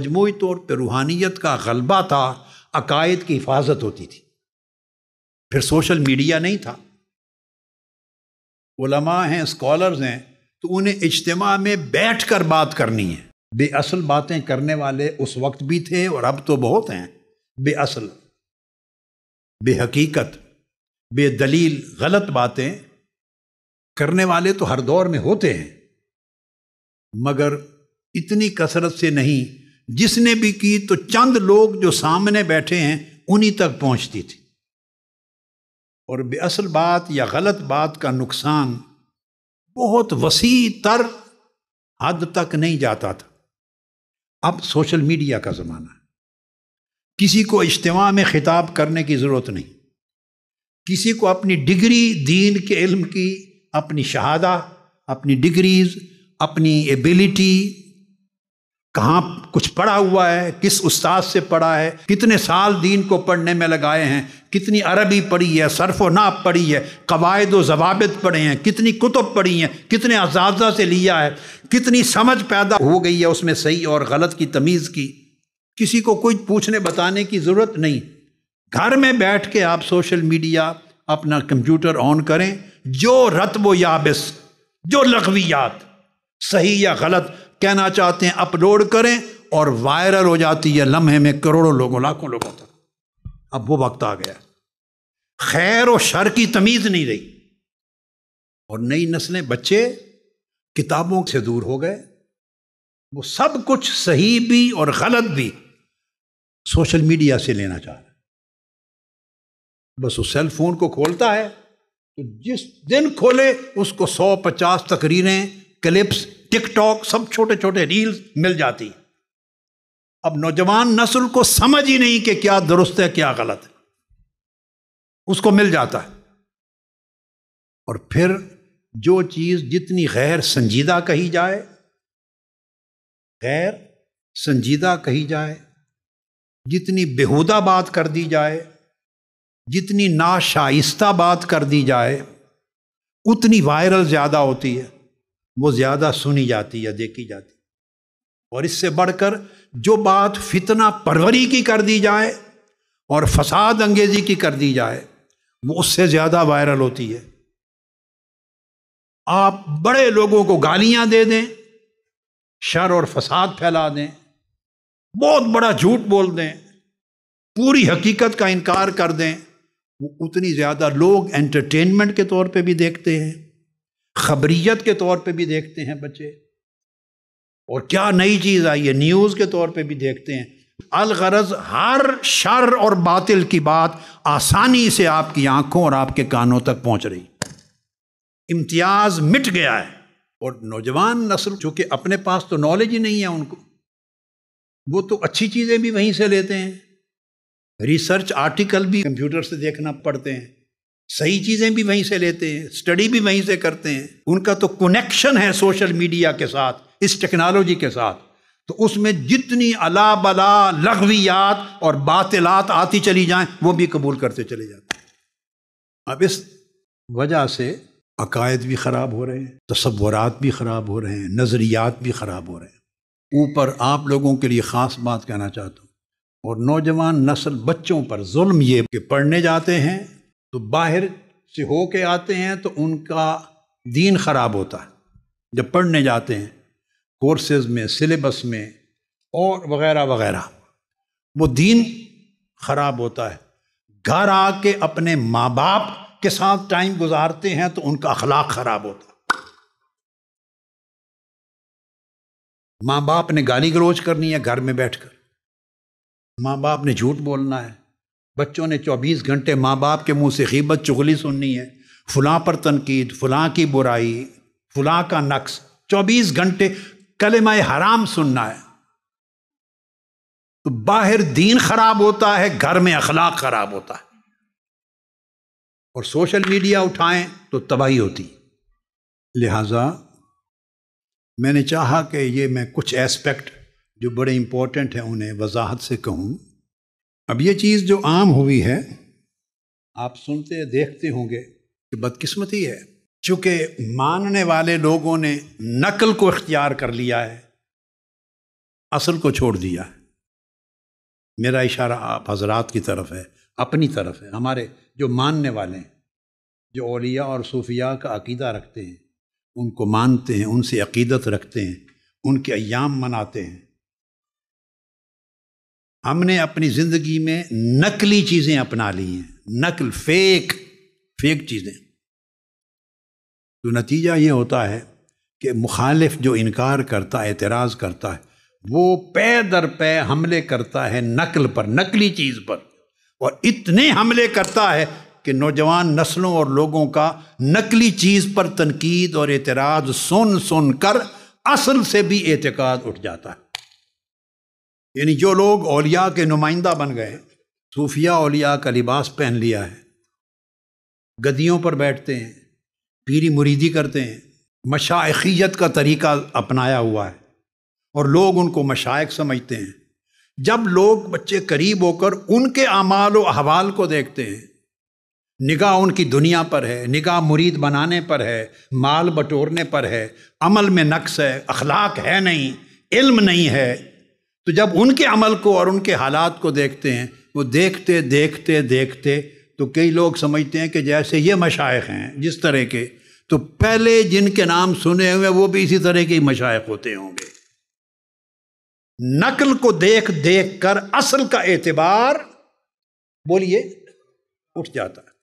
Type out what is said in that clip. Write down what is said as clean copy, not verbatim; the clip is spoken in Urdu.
مجموعی طور پہ روحانیت کا غلبہ تھا، عقائد کی حفاظت ہوتی تھی۔ پھر سوشل میڈیا نہیں تھا، علماء ہیں، اسکالرز ہیں، تو انہیں اجتماع میں بیٹھ کر بات کرنی ہے۔ بے اصل باتیں کرنے والے اس وقت بھی تھے اور اب تو بہت ہیں، بے اصل، بے حقیقت، بے دلیل غلط باتیں کرنے والے تو ہر دور میں ہوتے ہیں، مگر اتنی کثرت سے نہیں۔ جس نے بھی کی تو چند لوگ جو سامنے بیٹھے ہیں انہی تک پہنچتی تھی، اور بے اصل بات یا غلط بات کا نقصان بہت وسیع تر حد تک نہیں جاتا تھا۔ اب سوشل میڈیا کا زمانہ ہے، کسی کو اجتماع میں خطاب کرنے کی ضرورت نہیں، کسی کو اپنی ڈگری دین کے علم کی، اپنی شہادہ، اپنی ڈگریز، اپنی ایبیلٹی، کہاں کچھ پڑھا ہوا ہے، کس استاد سے پڑھا ہے، کتنے سال دین کو پڑھنے میں لگائے ہیں، کتنی عربی پڑھی ہے، صرف و نحو پڑھی ہے، قواعد و ضوابط پڑھے ہیں، کتنی کتب پڑھی ہیں، کتنے اساتذہ سے لیا ہے، کتنی سمجھ پیدا ہو گئی ہے اس میں صحیح اور غلط کی تمیز کی۔ کسی کو کوئی پوچھنے بتانے کی ضرورت نہیں۔ گھر میں بیٹھ کے آپ سوشل میڈیا، اپنا کمپیوٹر آن کریں، جو رطب و یابس، جو لغویات صحیح یا غلط کہنا چاہتے ہیں اپلوڈ کریں، اور وائرل ہو جاتی ہے لمحے میں کروڑوں لوگوں، لاکھوں لوگوں تک۔ اب وہ وقت آ گیا، خیر و شر کی تمیز نہیں رہی، اور نئی نسلیں، بچے کتابوں سے دور ہو گئے۔ وہ سب کچھ صحیح بھی اور غلط بھی سوشل میڈیا سے لینا چاہ رہے ہیں۔ بس وہ سیل فون کو کھولتا ہے تو جس دن کھولے اس کو 150 تقریریں، کلپس، ٹک ٹاک، سب چھوٹے چھوٹے ریلز مل جاتی۔ اب نوجوان نسل کو سمجھ ہی نہیں کہ کیا درست ہے کیا غلط ہے، اس کو مل جاتا ہے۔ اور پھر جو چیز جتنی غیر سنجیدہ کہی جائے، غیر سنجیدہ کہی جائے، جتنی بیہودہ بات کر دی جائے، جتنی ناشائستہ بات کر دی جائے، اتنی وائرل زیادہ ہوتی ہے، وہ زیادہ سنی جاتی ہے، دیکھی جاتی ہے۔ اور اس سے بڑھ کر جو بات فتنہ پروری کی کر دی جائے اور فساد انگیزی کی کر دی جائے، وہ اس سے زیادہ وائرل ہوتی ہے۔ آپ بڑے لوگوں کو گالیاں دے دیں، شر اور فساد پھیلا دیں، بہت بڑا جھوٹ بول دیں، پوری حقیقت کا انکار کر دیں، وہ اتنی زیادہ لوگ انٹرٹینمنٹ کے طور پہ بھی دیکھتے ہیں، خبریت کے طور پہ بھی دیکھتے ہیں بچے، اور کیا نئی چیز آئی ہے نیوز کے طور پہ بھی دیکھتے ہیں۔ الغرض ہر شر اور باطل کی بات آسانی سے آپ کی آنکھوں اور آپ کے کانوں تک پہنچ رہی، امتیاز مٹ گیا ہے۔ اور نوجوان نسل چونکہ اپنے پاس تو نالج ہی نہیں ہے ان کو، وہ تو اچھی چیزیں بھی وہیں سے لیتے ہیں، ریسرچ آرٹیکل بھی کمپیوٹر سے دیکھنا پڑتے ہیں، صحیح چیزیں بھی وہیں سے لیتے ہیں، اسٹڈی بھی وہیں سے کرتے ہیں۔ ان کا تو کنیکشن ہے سوشل میڈیا کے ساتھ، اس ٹیکنالوجی کے ساتھ، تو اس میں جتنی الا بلا لغویات اور باطلات آتی چلی جائیں وہ بھی قبول کرتے چلے جاتے ہیں۔ اب اس وجہ سے عقائد بھی خراب ہو رہے ہیں، تصورات بھی خراب ہو رہے ہیں، نظریات بھی خراب ہو رہے ہیں۔ اوپر آپ لوگوں کے لیے خاص بات کہنا چاہتا ہوں، اور نوجوان نسل بچوں پر ظلم یہ کہ پڑھنے جاتے ہیں تو باہر سے ہو کے آتے ہیں تو ان کا دین خراب ہوتا ہے۔ جب پڑھنے جاتے ہیں کورسز میں، سلیبس میں اور وغیرہ وغیرہ، وہ دین خراب ہوتا ہے۔ گھر آ کے اپنے ماں باپ کے ساتھ ٹائم گزارتے ہیں تو ان کا اخلاق خراب ہوتا ہے۔ ماں باپ نے گالی گلوچ کرنی ہے گھر میں بیٹھ کر، ماں باپ نے جھوٹ بولنا ہے، بچوں نے 24 گھنٹے ماں باپ کے منہ سے غیبت چغلی سننی ہے، فلاں پر تنقید، فلاں کی برائی، فلاں کا نقص، 24 گھنٹے کلمہ حرام سننا ہے۔ تو باہر دین خراب ہوتا ہے، گھر میں اخلاق خراب ہوتا ہے، اور سوشل میڈیا اٹھائیں تو تباہی ہوتی۔ لہٰذا میں نے چاہا کہ یہ میں کچھ ایسپیکٹ جو بڑے امپورٹنٹ ہیں انہیں وضاحت سے کہوں۔ اب یہ چیز جو عام ہوئی ہے، آپ سنتے دیکھتے ہوں گے کہ بدقسمتی ہے، چونکہ ماننے والے لوگوں نے نقل کو اختیار کر لیا ہے، اصل کو چھوڑ دیا ہے۔ میرا اشارہ آپ حضرات کی طرف ہے، اپنی طرف ہے، ہمارے جو ماننے والے ہیں، جو اولیاء اور صوفیاء کا عقیدہ رکھتے ہیں، ان کو مانتے ہیں، ان سے عقیدت رکھتے ہیں، ان کے ایام مناتے ہیں۔ ہم نے اپنی زندگی میں نقلی چیزیں اپنا لی ہیں، نقل، فیک چیزیں، تو نتیجہ یہ ہوتا ہے کہ مخالف جو انکار کرتا ہے، اعتراض کرتا ہے، وہ پے در پے حملے کرتا ہے نقل پر، نقلی چیز پر، اور اتنے حملے کرتا ہے کہ نوجوان نسلوں اور لوگوں کا نقلی چیز پر تنقید اور اعتراض سن کر اصل سے بھی اعتقاد اٹھ جاتا ہے۔ یعنی جو لوگ اولیاء کے نمائندہ بن گئے، صوفیاء اولیاء کا لباس پہن لیا ہے، گدیوں پر بیٹھتے ہیں، پیری مریدی کرتے ہیں، مشائخیت کا طریقہ اپنایا ہوا ہے، اور لوگ ان کو مشائخ سمجھتے ہیں۔ جب لوگ بچے قریب ہو کر ان کے اعمال و احوال کو دیکھتے ہیں، نگاہ ان کی دنیا پر ہے، نگاہ مرید بنانے پر ہے، مال بٹورنے پر ہے، عمل میں نقص ہے، اخلاق ہے نہیں، علم نہیں ہے، تو جب ان کے عمل کو اور ان کے حالات کو دیکھتے ہیں، وہ دیکھتے دیکھتے دیکھتے تو کئی لوگ سمجھتے ہیں کہ جیسے یہ مشائخ ہیں جس طرح کے، تو پہلے جن کے نام سنے ہوئے وہ بھی اسی طرح کے مشائخ ہوتے ہوں گے۔ نقل کو دیکھ دیکھ کر اصل کا اعتبار، بولیے، اٹھ جاتا ہے۔